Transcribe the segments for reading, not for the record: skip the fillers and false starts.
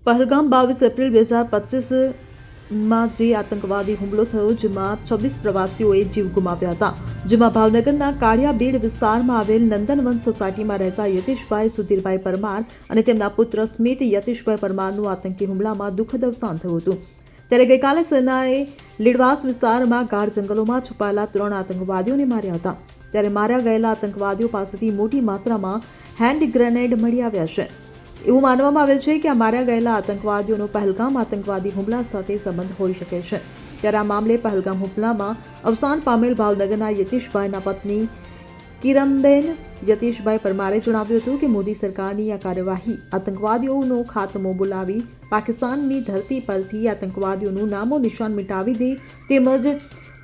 Pahalgam 22 April 2025 જે આતંકવાદી હુમલો થયો જેમાં 26 પ્રવાસીઓએ જીવ ગુમાવ્યા હતા, જેમાં ભાવનગરના કાળિયાબીડ વિસ્તારમાં આવેલ નંદનવન સોસાયટીમાં રહેતા યતીશભાઈ સુધીરભાઈ પરમાર અને તેમના પુત્ર સ્મિત યતીશભાઈ પરમારનું આતંકી હુમલામાં દુઃખદ અવસાન થયું હતું। ત્યારે ગઈકાલે સેનાએ લીડવાસ વિસ્તારમાં ગાઢ જંગલોમાં છુપાયેલા 3 આતંકવાદીઓને માર્યા હતા। ત્યારે માર્યા ગયેલા આતંકવાદીઓ પાસેથી મોટી માત્રામાં હેન્ડ ગ્રેનેડ મળી આવ્યા છે। એવું માનવામાં આવે છે કે આ માર્યા ગયેલા આતંકવાદીઓનો પહેલગામ આતંકવાદી હુમલા સાથે સંબંધ હોઈ શકે છે। ત્યારે આ મામલે પહેલગામ હુમલામાં અવસાન પામેલ ભાવનગરના યતીશભાઈના પત્ની કિરણબેન યતીશભાઈ પરમારે જણાવ્યું હતું કે મોદી સરકારની આ કાર્યવાહી આતંકવાદીઓનો ખાત્મો બોલાવી પાકિસ્તાનની ધરતી પરથી આતંકવાદીઓનું નામો નિશાન મિટાવી દે, તેમજ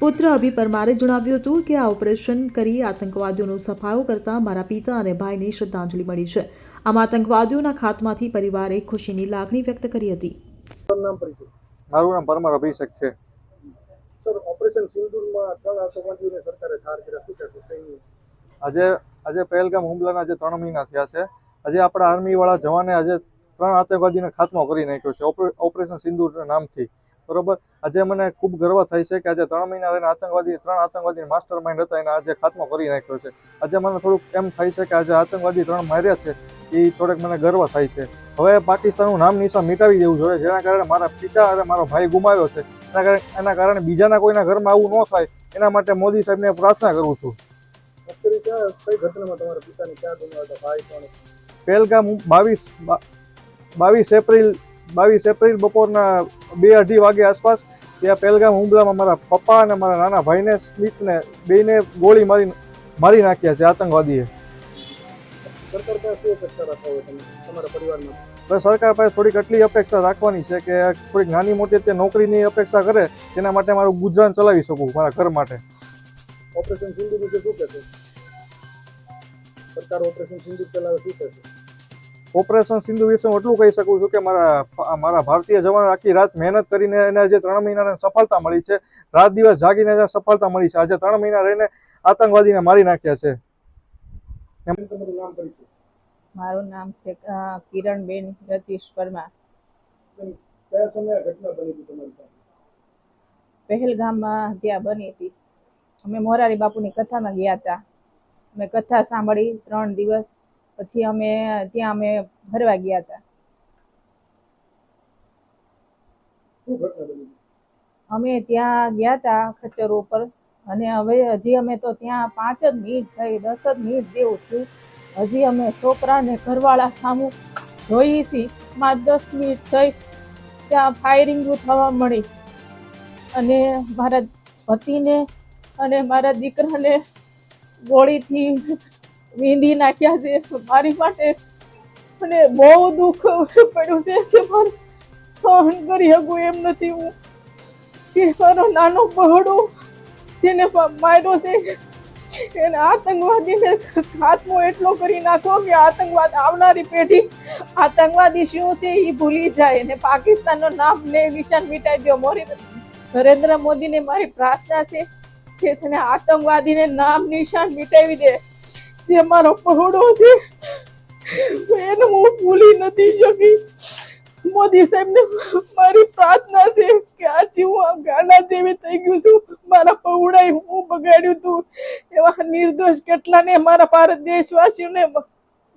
પુત્ર અભી પરમારે જણાવ્યું હતું કે આ ઓપરેશન કરી આતંકવાદીઓનો સફાયો કરતા મારા પિતા અને ભાઈને શ્રદ્ધાંજલિ મળી છે। આમ આતંકવાદીઓના ખાત્માથી પરિવારે ખુશીની લાગણી વ્યક્ત કરી હતી। મારું નામ પરમાર અભિષેક છે। સર, ઓપરેશન સિંદૂરમાં 3 આતંકવાદીઓને સરકારે ઠાર કર્યા, શું કહેશો? આજે પહેલગામ હુમલાના જે 3 મહિના થયા છે, આજે આપણા આર્મીવાળા જવાને આજે 3 આતંકવાદીને ખાત્મો કરી નાખ્યો છે ઓપરેશન સિંદૂર નામથી, બરોબર। આજે મને ખૂબ ગર્વ થાય છે કે આજે 3 મહિના રહીને 3 આતંકવાદી માસ્ટર માઇન્ડ હતા એને આજે ખાત્મો કરી નાખ્યો છે। આજે મને થોડુંક એમ થાય છે કે આજે આતંકવાદી 3 માર્યા છે એ થોડેક મને ગર્વ થાય છે। હવે પાકિસ્તાનનું નામ નિશાન મિટાવી દેવું જોઈએ, જેના કારણે મારા પિતા અને મારો ભાઈ ગુમાવ્યો છે, એના કારણે બીજાના કોઈના ઘરમાં આવું ન થાય એના માટે મોદી સાહેબને પ્રાર્થના કરું છું। કઈ ઘટનામાં તમારા પિતાને ક્યાં ગુમાવ્યા, ભાઈ કોણ? પહેલગામ 22 એપ્રિલ બપોરના 2-2:30 વાગે આસપાસ ત્યાં પહેલગામ હુમલામાં મારા પપ્પા અને મારા નાના ભાઈને સ્મિતને બેયને ગોળી મારી નાખ્યા છે આતંકવાદીએ। સરકાર પાસે શું અપેક્ષા રાખો તમે તમારા પરિવારમાં? બસ સરકાર પાસે થોડીક એટલી અપેક્ષા રાખવાની છે કે થોડીક નાની મોટી તે નોકરીની અપેક્ષા કરે, તેના માટે મારું ગુજરાન ચલાવી શકું મારા ઘર માટે। ઓપરેશન સિંદૂર વિશે શું કહેશો? સરકાર ઓપરેશન સિંદૂર ચલાવે, શું કહેશો? ઓપરેશન સિંધુ વિશે હું એટલું કહી શકું છું કે મારા ભારતીય જવાનો આખી રાત મહેનત કરીને એને જે 3 મહિનાની સફળતા મળી છે, રાત દિવસ જાગીને એને સફળતા મળી છે। આજે 3 મહિના રહીને આતંકવાદીને મારી નાખ્યા છે। તમારું નામ પરિચય? મારું નામ છે કિરણબેન યતીશ પરમાર। કયા સમયે ઘટના બની હતી તમારી સાથે? પહેલગામમાં ત્યાં બની હતી। અમે મોરારી બાપુની કથામાં ગયા હતા। અમે કથા સાંભળી 3 દિવસ પછી અમે ફરવા ગયા હતા। શું ઘટના બની? અમે ત્યાં ગયા હતા ખચ્ચર ઉપર, અને હજી અમે તો ત્યાં 5 જ મિનિટ થઈ, 10 જ મિનિટ જેવું થયું, હજી અમે છોકરાને ઘરવાળા સામું જોઈએ છીએ, 10 મિનિટ થઈ ત્યાં ફાયરિંગ થવા મળી, અને મારા પતિને અને મારા દીકરાને ગોળીથી વીંધી નાખ્યા છે મારી માટે, અને બહુ દુઃખ પડ્યું છે કે મારે સહન કરી શકું એમ નથી હું, કે મારો નાનો બહડો જેને માર્યો છે એને આતંકવાદીને ખાત્મો એટલો કરી નાખો કે આતંકવાદ આવનારી પેઢી આતંકવાદી શું છે એ ભૂલી જાય, ને પાકિસ્તાનનું નામ ને નિશાન મિટાઈ દો। નરેન્દ્ર મોદીને મારી પ્રાર્થના છે કે છે ને આતંકવાદીને નામ નિશાન મિટાવી દે। જે મારો પહોળો છે એને હું ભૂલી નથી શકી। મોદી સાહેબને મારી પ્રાર્થના છે કે આજે હું ગાંડા જેવી થઈ ગયું છું, મારા પહોળાએ હું બગાડ્યું હતું, એવા નિર્દોષ કેટલાને મારા ભારત દેશવાસીઓને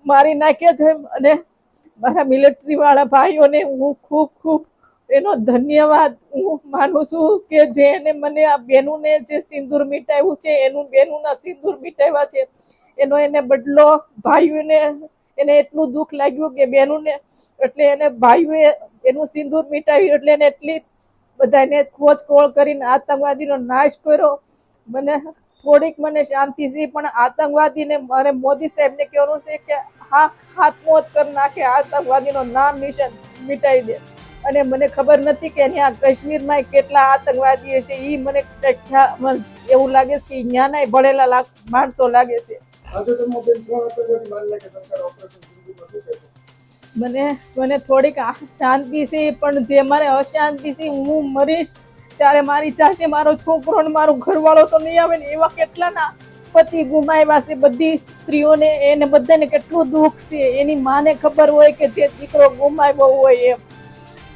મારી નાખ્યા છે, અને મારા મિલિટરી વાળા ભાઈઓને હું ખૂબ એનો ધન્યવાદ હું માનું છું કે જેને મને આ બેનુને જે સિંદૂર મીટાવ્યું છે, એનું બેનુના સિંદૂર મીટાવ્યા છે, એનો એને બદલો ભાઈઓને એને એટલું દુઃખ લાગ્યું કે બેનુને, એટલે એને ભાઈઓએ એનું સિંદૂર મીટાવ્યું, એટલે એને એટલી બધાને ખોજ-ખોળ કરીને આતંકવાદીનો નાશ કર્યો। મને શાંતિ છે, પણ આતંકવાદીને મારે મોદી સાહેબને કહેવાનું છે કે હા ખાત્મો જ કરી નાખે, આતંકવાદીનો નામ નિશાન મિટાવી દે। અને મને ખબર નથી કે અહીંયા કાશ્મીરમાં કેટલા આતંકવાદી છે, એ મને એવું લાગે છે કે અહીંયાના ભણેલા માણસો લાગે છે। મને થોડીક શાંતિ છે, પણ જે મારે અશાંતિ છે, હું મરીશ ત્યારે મારી ચાશે મારો છોકરો ને મારો ઘરવાળો તો નહીં આવે ને, એવા કેટલાના પતિ ગુમાવ્યા છે, બધી સ્ત્રીઓને એને બધાને કેટલું દુઃખ છે, એની માને ખબર હોય કે જે દીકરો ગુમાવ્યો હોય એમ।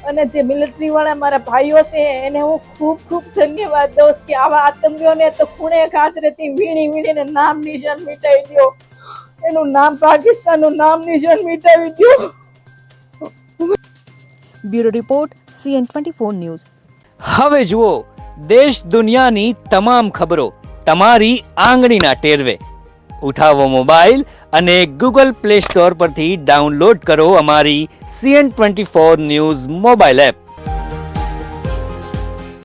અને જે મિલિટરી વાળા મારા ભાઈઓ છે એને હું ખૂબ ખૂબ ધન્યવાદ દઉં કે આવા આતંકીઓને તો ખૂણે ખાતરેથી વીણીને નામ નિશાન મિટાવી દો, એનું નામ પાકિસ્તાનનું નામ નિશાન મિટાવી દો. Bureau report CN24 news. હવે જુઓ દેશ દુનિયાની તમામ ખબરો તમારી આંગળીના ટેરવે. ઉઠાવો મોબાઈલ અને ગૂગલ પ્લે સ્ટોર પરથી ડાઉનલોડ કરો અમારી CN24 ન્યૂઝ મોબાઈલ એપ.